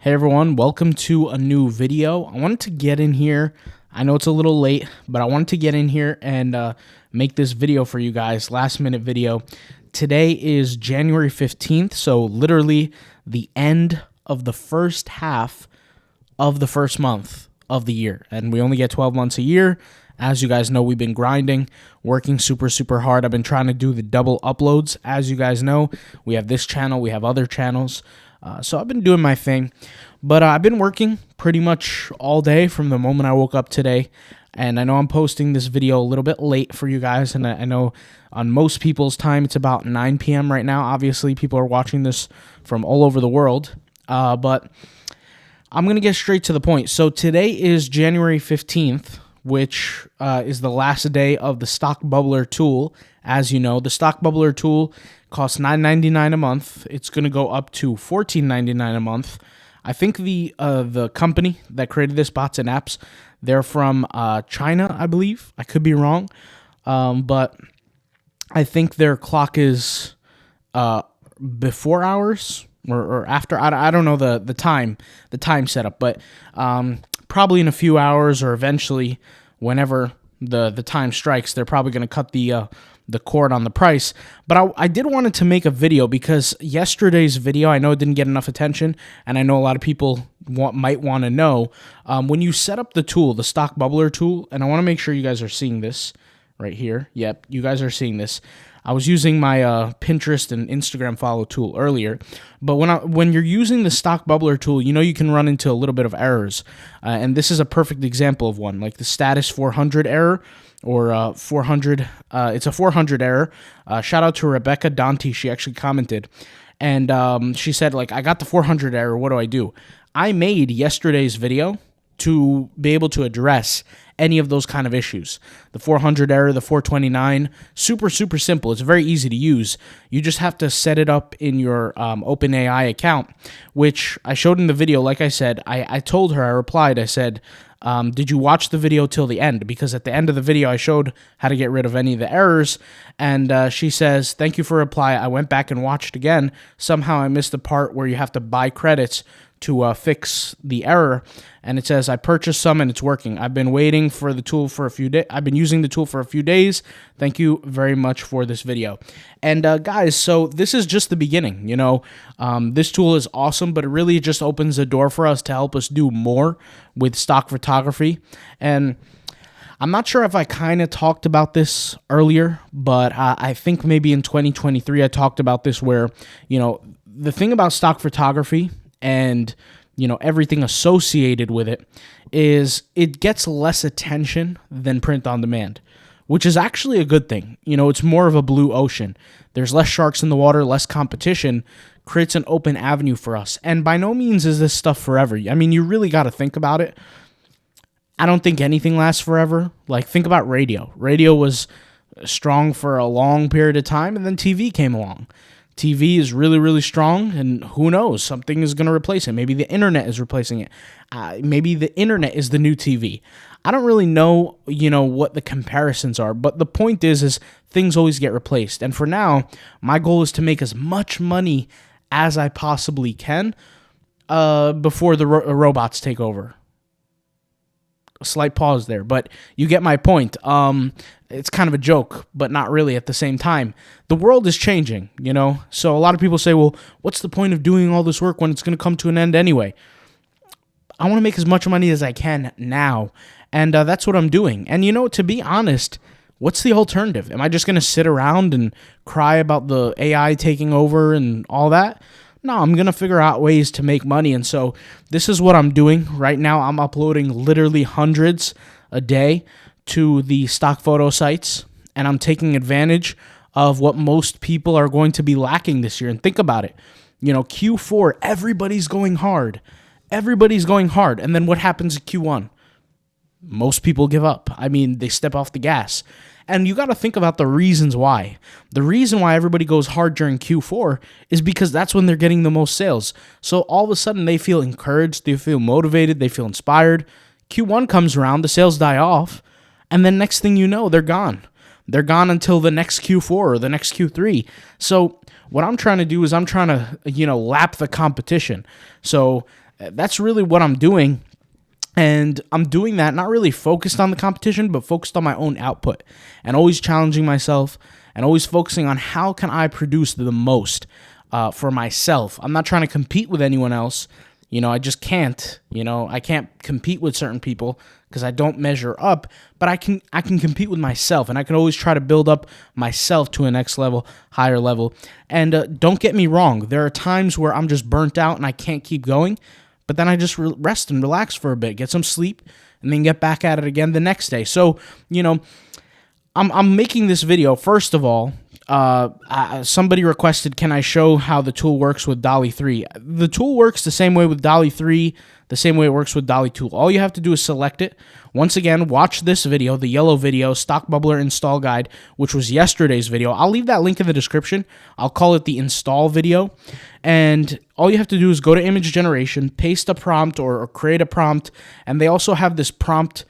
Hey everyone, welcome to a new video. I wanted to get in here. I know it's a little late, but I wanted to get in here and make this video for you guys, last minute video. Today is January 15th, so literally the end of the first half of the first month of the year. And we only get 12 months a year. As you guys know, we've been grinding, working super hard. I've been trying to do the double uploads. As you guys know, we have this channel, we have other channels. So I've been doing my thing, but I've been working pretty much all day from the moment I woke up today. And I know I'm posting this video a little bit late for you guys, and I know on most people's time it's about 9 p.m. right now. Obviously, people are watching this from all over the world, but I'm going to get straight to the point. So today is January 15th, which is the last day of the Stock Bubbler tool. As you know, the Stock Bubbler tool costs $9.99 a month. It's going to go up to $14.99 a month. I think the company that created this, Bots and Apps, they're from China, I believe. I could be wrong, but I think their clock is before hours or after. I don't know the time setup, but probably in a few hours or eventually, whenever the time strikes, they're probably going to cut the cord on the price. But I did wanted to make a video because yesterday's video, I know it didn't get enough attention, and I know a lot of people might want to know, when you set up the tool, the Stock Bubbler tool, and I want to make sure you guys are seeing this right here. Yep, you guys are seeing this. I was using my Pinterest and Instagram follow tool earlier, but when you're using the Stock Bubbler tool, you know you can run into a little bit of errors, and this is a perfect example of one, like the status 400 error, or 400, it's a 400 error. Shout out to Rebecca Dante, she actually commented, and she said, like, I got the 400 error, what do I do? I made yesterday's video to be able to address any of those kind of issues. The 400 error, the 429, super simple. It's very easy to use. You just have to set it up in your OpenAI account, which I showed in the video. Like I said, I told her, I replied, I said, did you watch the video till the end? Because at the end of the video, I showed how to get rid of any of the errors, and she says, thank you for reply. I went back and watched again. Somehow I missed the part where you have to buy credits to fix the error, and it says I purchased some and it's working. I've been waiting for the tool for a few days. I've been using the tool for a few days. Thank you very much for this video. And guys, so this is just the beginning. You know, this tool is awesome, but it really just opens the door for us to help us do more with stock photography. And I'm not sure if I kind of talked about this earlier, but I think maybe in 2023 I talked about this, where, you know, the thing about stock photography and, you know, everything associated with it is it gets less attention than print on demand, which is actually a good thing. You know, it's more of a blue ocean. There's less sharks in the water, less competition, creates an open avenue for us. And by no means is this stuff forever. I mean, you really got to think about it. I don't think anything lasts forever. Like, think about radio. Radio was strong for a long period of time, and then TV came along. TV is really strong, and who knows, something is going to replace it. Maybe the internet is replacing it. Maybe the internet is the new TV. I don't really know, you know, what the comparisons are, but the point is things always get replaced. And for now, my goal is to make as much money as I possibly can before the robots take over. A slight pause there, but you get my point. It's kind of a joke, but not really at the same time. The world is changing, you know? So a lot of people say, well, what's the point of doing all this work when it's going to come to an end anyway? I want to make as much money as I can now, and that's what I'm doing. And, you know, to be honest, what's the alternative? Am I just going to sit around and cry about the AI taking over and all that? No, I'm going to figure out ways to make money, and so this is what I'm doing. Right now, I'm uploading literally hundreds a day to the stock photo sites, and I'm taking advantage of what most people are going to be lacking this year. And think about it. You know, Q4, everybody's going hard. Everybody's going hard, and then what happens in Q1? Most people give up. I mean, they step off the gas. And you got to think about the reasons why. The reason why everybody goes hard during Q4 is because that's when they're getting the most sales. So all of a sudden they feel encouraged, they feel motivated, they feel inspired. Q1 comes around, the sales die off, and then next thing you know, they're gone. They're gone until the next Q4 or the next Q3. So what I'm trying to do is I'm trying to, lap the competition. So That's really what I'm doing. And I'm doing that not really focused on the competition, but focused on my own output and always challenging myself and always focusing on how can I produce the most for myself. I'm not trying to compete with anyone else. I just can't. I can't compete with certain people because I don't measure up, but I can compete with myself, and I can always try to build up myself to a next level, higher level. And don't get me wrong, there are times where I'm just burnt out and I can't keep going. But then I just rest and relax for a bit, get some sleep, and then get back at it again the next day. So, I'm making this video. First of all, somebody requested, can I show how the tool works with Dolly 3? The tool works the same way with Dolly 3, the same way it works with Dolly Tool. All you have to do is select it. Once again, watch this video, the yellow video, Stock Bubbler Install Guide, which was yesterday's video. I'll leave that link in the description. I'll call it the install video. And all you have to do is go to image generation, paste a prompt or create a prompt. And they also have this prompt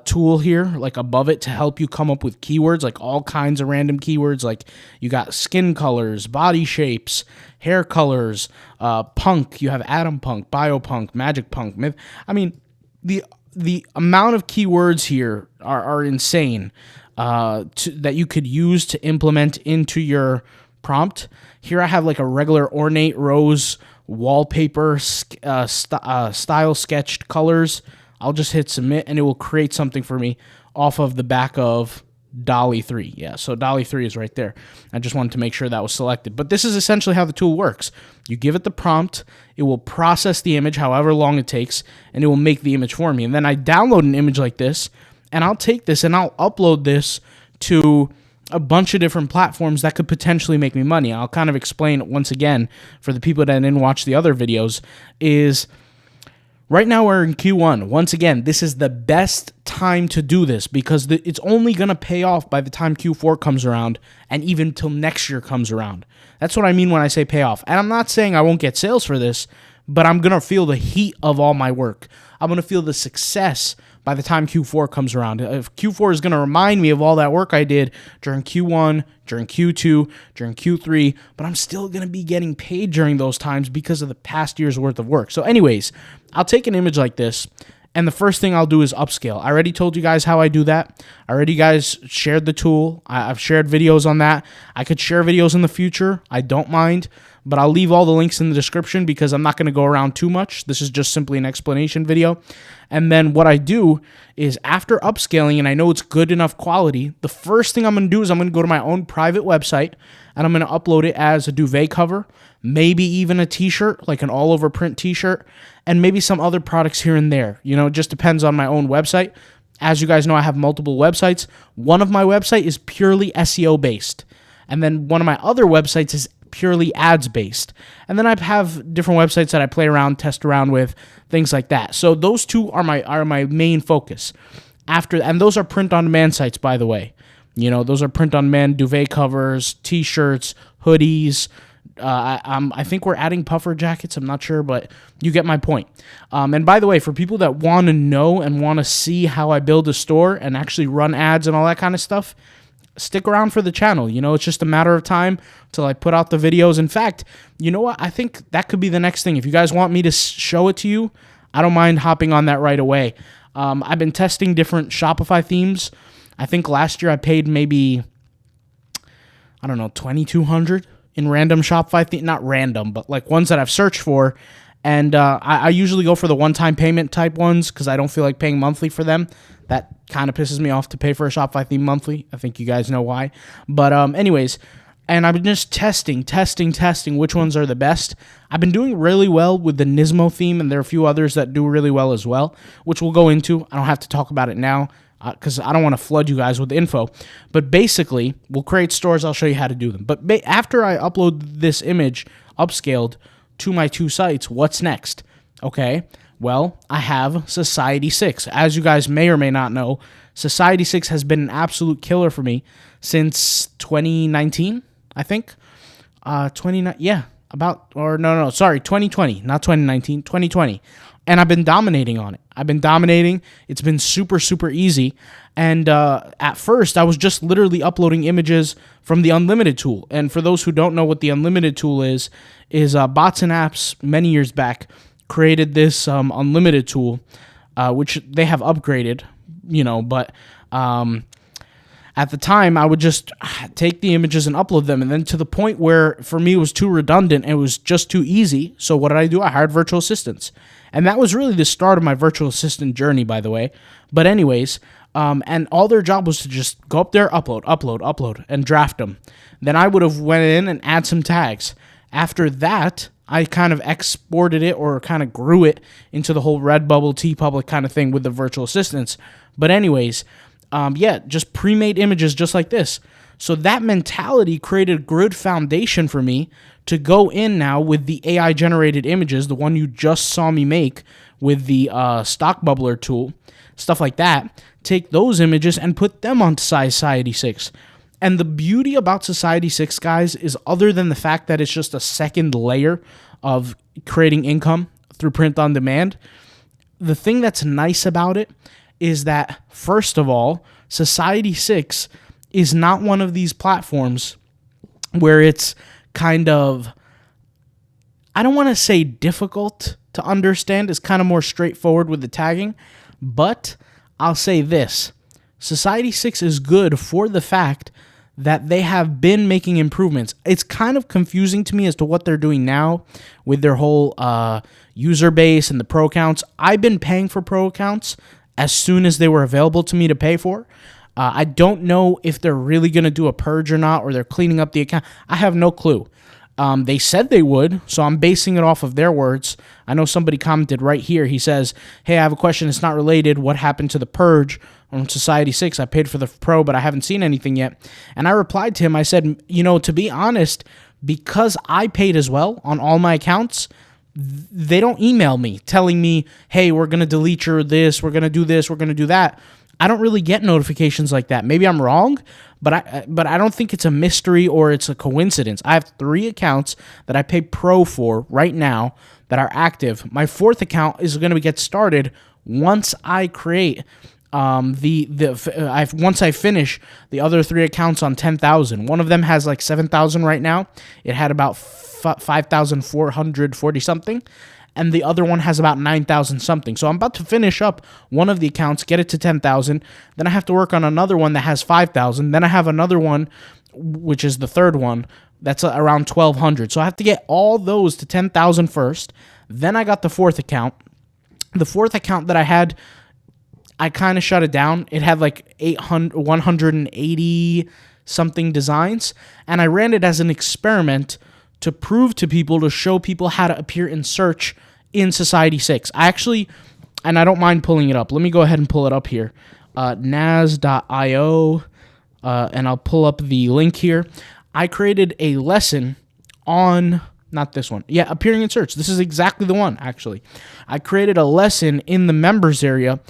tool here, like above it, to help you come up with keywords, like all kinds of random keywords. Like you got skin colors, body shapes, hair colors, punk. You have atom punk, biopunk, magic punk, myth. I mean, the amount of keywords here are insane that you could use to implement into your prompt. Here I have like a regular ornate rose wallpaper style sketched colors. I'll just hit submit and it will create something for me off of the back of Dolly 3. Yeah, so Dolly 3 is right there. I just wanted to make sure that was selected. But this is essentially how the tool works. You give it the prompt, it will process the image however long it takes, and it will make the image for me. And then I download an image like this, and I'll take this and I'll upload this to a bunch of different platforms that could potentially make me money. I'll kind of explain it once again for the people that didn't watch the other videos. Is right now we're in Q1. Once again, this is the best time to do this because it's only going to pay off by the time Q4 comes around and even till next year comes around. That's what I mean when I say pay off. And I'm not saying I won't get sales for this, but I'm going to feel the heat of all my work. I'm going to feel the success by the time Q4 comes around. If Q4 is going to remind me of all that work I did during Q1, during Q2, during Q3, but I'm still going to be getting paid during those times because of the past year's worth of work. So anyways, I'll take an image like this, and the first thing I'll do is upscale. I already told you guys how I do that. I already guys shared the tool. I've shared videos on that. I could share videos in the future. I don't mind, but I'll leave all the links in the description because I'm not going to go around too much. This is just simply an explanation video. And then what I do is after upscaling and I know it's good enough quality, the first thing I'm going to do is I'm going to go to my own private website and I'm going to upload it as a duvet cover, maybe even a t-shirt, like an all-over print t-shirt, and maybe some other products here and there. It just depends on my own website. As you guys know, I have multiple websites. One of my website is purely SEO based. And then one of my other websites is purely ads based. And then I have different websites that I play around, test around with, things like that. So those two are my main focus. And those are print on demand sites, by the way. Those are print on demand duvet covers, t-shirts, hoodies. I think we're adding puffer jackets. I'm not sure, but you get my point. And by the way, for people that want to know and want to see how I build a store and actually run ads and all that kind of stuff, stick around for the channel. It's just a matter of time till I put out the videos. In fact, you know what? I think that could be the next thing. If you guys want me to show it to you, I don't mind hopping on that right away. I've been testing different Shopify themes. I think last year I paid maybe, I don't know, $2,200 in random Shopify themes. Not random, but like ones that I've searched for. And I usually go for the one-time payment type ones because I don't feel like paying monthly for them. That kind of pisses me off to pay for a Shopify theme monthly. I think you guys know why. But anyways, and I've been just testing which ones are the best. I've been doing really well with the Nismo theme, and there are a few others that do really well as well, which we'll go into. I don't have to talk about it now because I don't want to flood you guys with info. But basically, we'll create stores. I'll show you how to do them. But after I upload this image upscaled to my two sites, what's next? Okay, well, I have Society 6. As you guys may or may not know, Society 6 has been an absolute killer for me since 2019, I think. 2020, not 2019, 2020. And I've been dominating on it. It's been super, super easy. And at first, I was just literally uploading images from the Unlimited tool. And for those who don't know what the Unlimited tool is Bots and Apps many years back created this unlimited tool, which they have upgraded, but at the time, I would just take the images and upload them, and then to the point where, for me, it was too redundant. It was just too easy. So what did I do? I hired virtual assistants. And that was really the start of my virtual assistant journey, by the way. But anyways, and all their job was to just go up there, upload, and draft them. Then I would have went in and add some tags. After that, I kind of exported it or kind of grew it into the whole Redbubble, TeePublic kind of thing with the virtual assistants. But anyways, just pre-made images just like this. So that mentality created a good foundation for me to go in now with the AI-generated images, the one you just saw me make with the stock bubbler tool, stuff like that, take those images and put them onto Society 6. And the beauty about Society 6, guys, is other than the fact that it's just a second layer of creating income through print on demand, the thing that's nice about it is that, first of all, Society 6 is not one of these platforms where it's kind of, I don't want to say difficult to understand. It's kind of more straightforward with the tagging. But I'll say this. Society 6 is good for the fact that they have been making improvements. It's kind of confusing to me as to what they're doing now with their whole user base and the pro accounts. I've been paying for pro accounts as soon as they were available to me to pay for. I don't know if they're really going to do a purge or not, or they're cleaning up the account. I have no clue. They said they would, so I'm basing it off of their words. I know somebody commented right here. He says, hey, I have a question. It's not related. What happened to the purge on Society 6? I paid for the pro, but I haven't seen anything yet. And I replied to him. I said, to be honest, because I paid as well on all my accounts, they don't email me telling me, hey, we're going to delete your this, we're going to do this, we're going to do that. I don't really get notifications like that. Maybe I'm wrong, but I don't think it's a mystery or it's a coincidence. I have 3 accounts that I pay pro for right now that are active. My 4th account is going to get started once I create once I finish the other 3 accounts on 10,000. One of them has like 7,000 right now. It had about 5,440 something. And the other one has about 9,000 something. So I'm about to finish up one of the accounts, get it to 10,000. Then I have to work on another one that has 5,000. Then I have another one, which is the 3rd one, that's around 1,200. So I have to get all those to 10,000 first. Then I got the 4th account. The 4th account that I had, I kind of shut it down. It had like 180 something designs. And I ran it as an experiment to prove to people, to show people how to appear in search in Society 6. And I don't mind pulling it up. Let me go ahead and pull it up here. Naz.io, and I'll pull up the link here. I created a lesson on, not this one. Yeah, appearing in search. This is exactly the one, actually. I created a lesson in the members area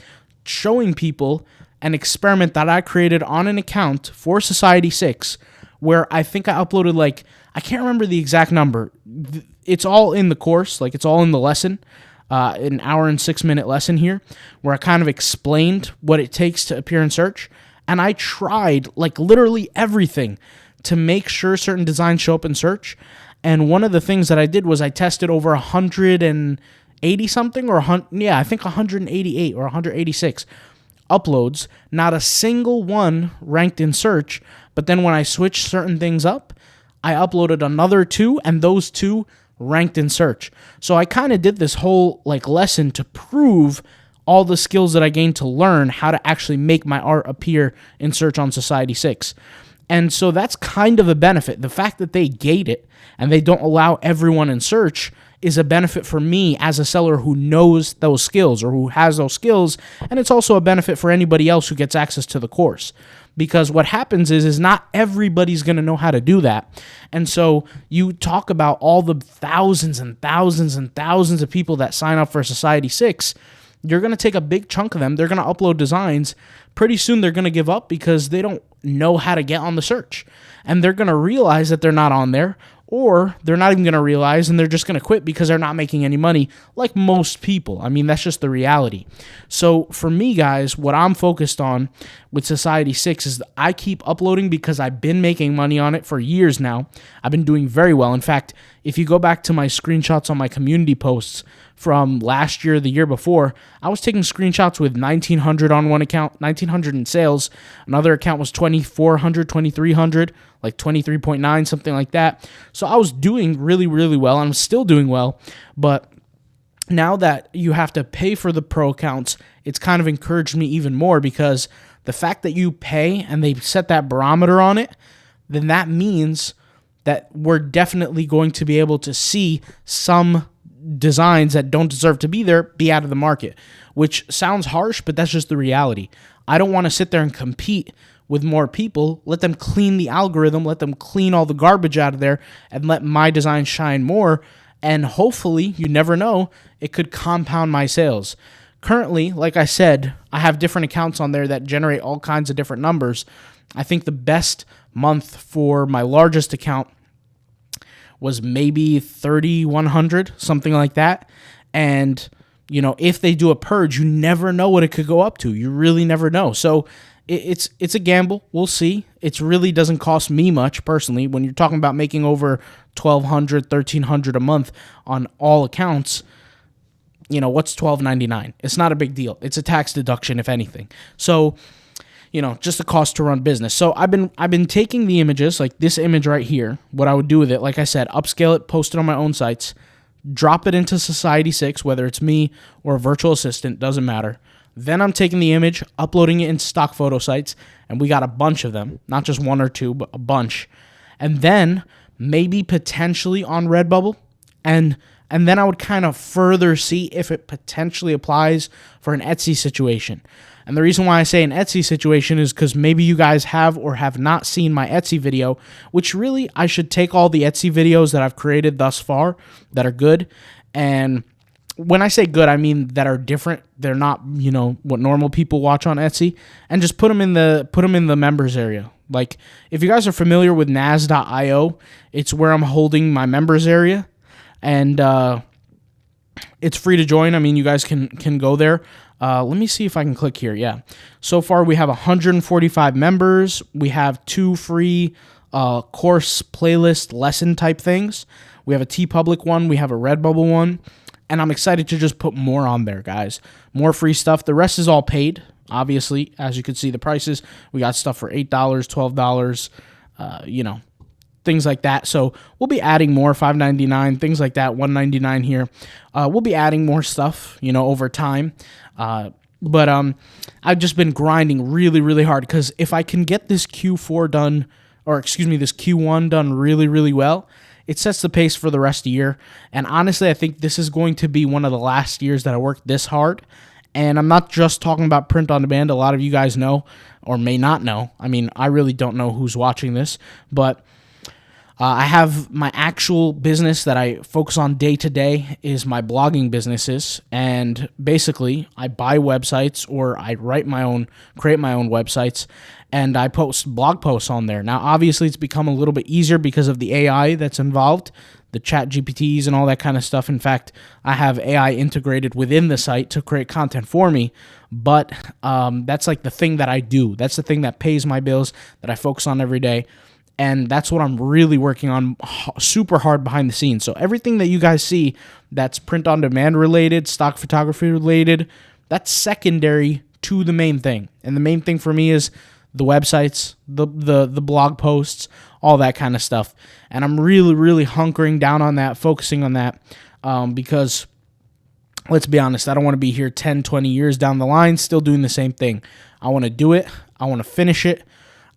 showing people an experiment that I created on an account for Society 6, where I think I uploaded I can't remember the exact number. It's all in the course, it's all in the lesson, an hour and 6-minute lesson here, where I kind of explained what it takes to appear in search. And I tried literally everything to make sure certain designs show up in search. And one of the things that I did was I tested over 180 something, I think 188 or 186 uploads. Not a single one ranked in search. But then when I switched certain things up, I uploaded another 2, and those 2 ranked in search. So I kind of did this whole lesson to prove all the skills that I gained to learn how to actually make my art appear in search on Society 6. And so that's kind of a benefit. The fact that they gate it and they don't allow everyone in search is a benefit for me as a seller who knows those skills or who has those skills. And it's also a benefit for anybody else who gets access to the course. Because what happens is not everybody's going to know how to do that. And so you talk about all the thousands and thousands and thousands of people that sign up for Society 6. You're going to take a big chunk of them. They're going to upload designs. Pretty soon they're going to give up because they don't know how to get on the search. And they're going to realize that they're not on there, or they're not even going to realize and they're just going to quit because they're not making any money like most people. I mean, that's just the reality. So for me, guys, what I'm focused on with Society 6 is that I keep uploading because I've been making money on it for years now. I've been doing very well. In fact, if you go back to my screenshots on my community posts from last year, the year before, I was taking screenshots with 1,900 on one account, 1,900 in sales. Another account was 2,400, 2,300, like 23.9, something like that. So I was doing really, really well. I'm still doing well, but now that you have to pay for the pro accounts, it's kind of encouraged me even more, because the fact that you pay and they set that barometer on it, then that means that we're definitely going to be able to see some designs that don't deserve to be there be out of the market, which sounds harsh, but that's just the reality. I don't want to sit there and compete with more people. Let them clean the algorithm, let them clean all the garbage out of there, and let my design shine more. And hopefully, you never know, it could compound my sales. Currently, like I said, I have different accounts on there that generate all kinds of different numbers. I think the best month for my largest account was maybe 3,100, something like that. And, you know, if they do a purge, you never know what it could go up to. You really never know. So it's a gamble. We'll see. It really doesn't cost me much personally. When you're talking about making over 1,200, 1,300 a month on all accounts, you know, what's $12.99? It's not a big deal. It's a tax deduction, if anything. So, you know, just the cost to run business. So I've been taking the images, like this image right here. What I would do with it, like I said, upscale it, post it on my own sites, drop it into Society 6, whether it's me or a virtual assistant, doesn't matter. Then I'm taking the image, uploading it into stock photo sites, and we got a bunch of them, not just one or two, but a bunch. And then maybe potentially on Redbubble, and then I would kind of further see if it potentially applies for an Etsy situation. And the reason why I say an Etsy situation is because maybe you guys have or have not seen my Etsy video, which really I should take all the Etsy videos that I've created thus far that are good. And when I say good, I mean that are different. They're not, you know, what normal people watch on Etsy, and just put them in the members area. Like, if you guys are familiar with Naz.io, it's where I'm holding my members area. And it's free to join. I mean, you guys can go there. Let me see if I can click here. Yeah. So far, we have 145 members. We have 2 free course playlist lesson type things. We have a TeePublic one. We have a Redbubble one. And I'm excited to just put more on there, guys. More free stuff. The rest is all paid, obviously. As you can see, the prices. We got stuff for $8, $12, you know, things like that. So we'll be adding more, $5.99, things like that, $1.99 here. We'll be adding more stuff, you know, over time. But I've just been grinding really, really hard, because if I can get this Q4 done, or excuse me, this Q1 done really, really well, it sets the pace for the rest of the year. And honestly, I think this is going to be one of the last years that I worked this hard. And I'm not just talking about print on demand. A lot of you guys know, or may not know. I mean, I really don't know who's watching this, but I have my actual business that I focus on day to day is my blogging businesses. And basically, I buy websites, or I create my own websites, and I post blog posts on there. Now, obviously, it's become a little bit easier because of the AI that's involved, the chat GPTs and all that kind of stuff. In fact, I have AI integrated within the site to create content for me. But that's like the thing that I do. That's the thing that pays my bills, that I focus on every day. And that's what I'm really working on super hard behind the scenes. So everything that you guys see that's print on demand related, stock photography related, that's secondary to the main thing. And the main thing for me is the websites, the blog posts, all that kind of stuff. And I'm really, really hunkering down on that, focusing on that, because let's be honest, I don't want to be here 10, 20 years down the line still doing the same thing. I want to do it. I want to finish it.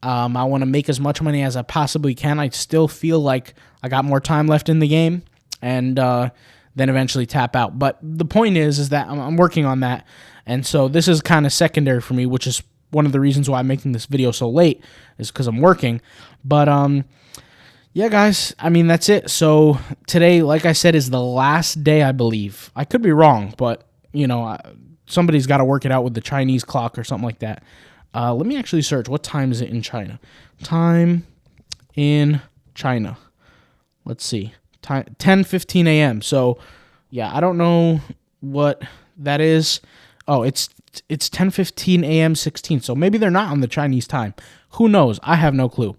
I want to make as much money as I possibly can. I still feel like I got more time left in the game, and then eventually tap out. But the point is that I'm working on that, and so this is kind of secondary for me, which is one of the reasons why I'm making this video so late, is because I'm working. But yeah, guys, I mean, that's it. So today, like I said, is the last day, I believe. I could be wrong, but, you know, somebody's got to work it out with the Chinese clock or something like that. Let me actually search. What time is it in China? Time in China. Let's see. 10:15 a.m. So, yeah, I don't know what that is. Oh, it's 10:15 a.m. 16. So maybe they're not on the Chinese time. Who knows? I have no clue.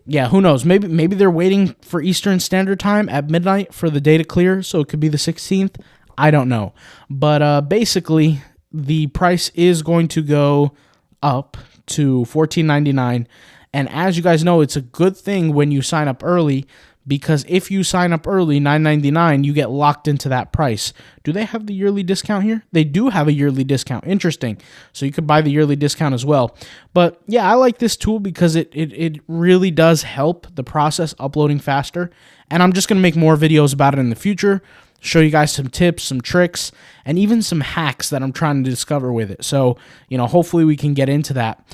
yeah, who knows? Maybe they're waiting for Eastern Standard Time at midnight for the day to clear, so it could be the 16th. I don't know. But basically, the price is going to go up to $14.99. And as you guys know, it's a good thing when you sign up early, because if you sign up early, $9.99, you get locked into that price. Do they have the yearly discount here? They do have a yearly discount. Interesting. So you could buy the yearly discount as well. But yeah, I like this tool because it really does help the process uploading faster. And I'm just going to make more videos about it in the future, show you guys some tips, some tricks, and even some hacks that I'm trying to discover with it. So, hopefully we can get into that.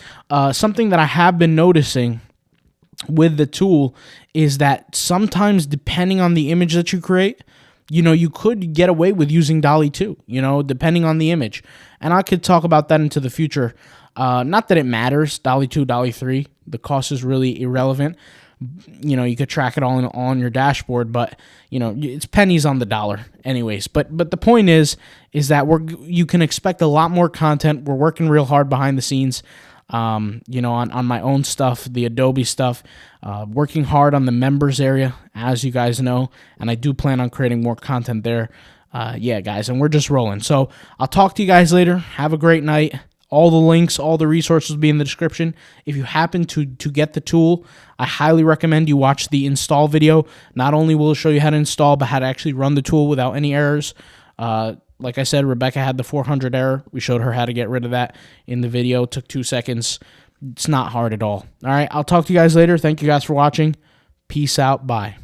Something that I have been noticing with the tool is that sometimes, depending on the image that you create, you could get away with using Dolly too, depending on the image. And I could talk about that into the future. Not that it matters, Dolly 2, Dolly 3, the cost is really irrelevant. You could track it all on your dashboard, but it's pennies on the dollar anyways. But the point is that you can expect a lot more content. We're working real hard behind the scenes. On my own stuff, the Adobe stuff, working hard on the members area, as you guys know, and I do plan on creating more content there. Yeah, guys, and we're just rolling. So I'll talk to you guys later. Have a great night. All the links, all the resources will be in the description. If you happen to get the tool, I highly recommend you watch the install video. Not only will it show you how to install, but how to actually run the tool without any errors. Like I said, Rebecca had the 400 error. We showed her how to get rid of that in the video. It took 2 seconds. It's not hard at all. All right, I'll talk to you guys later. Thank you guys for watching. Peace out. Bye.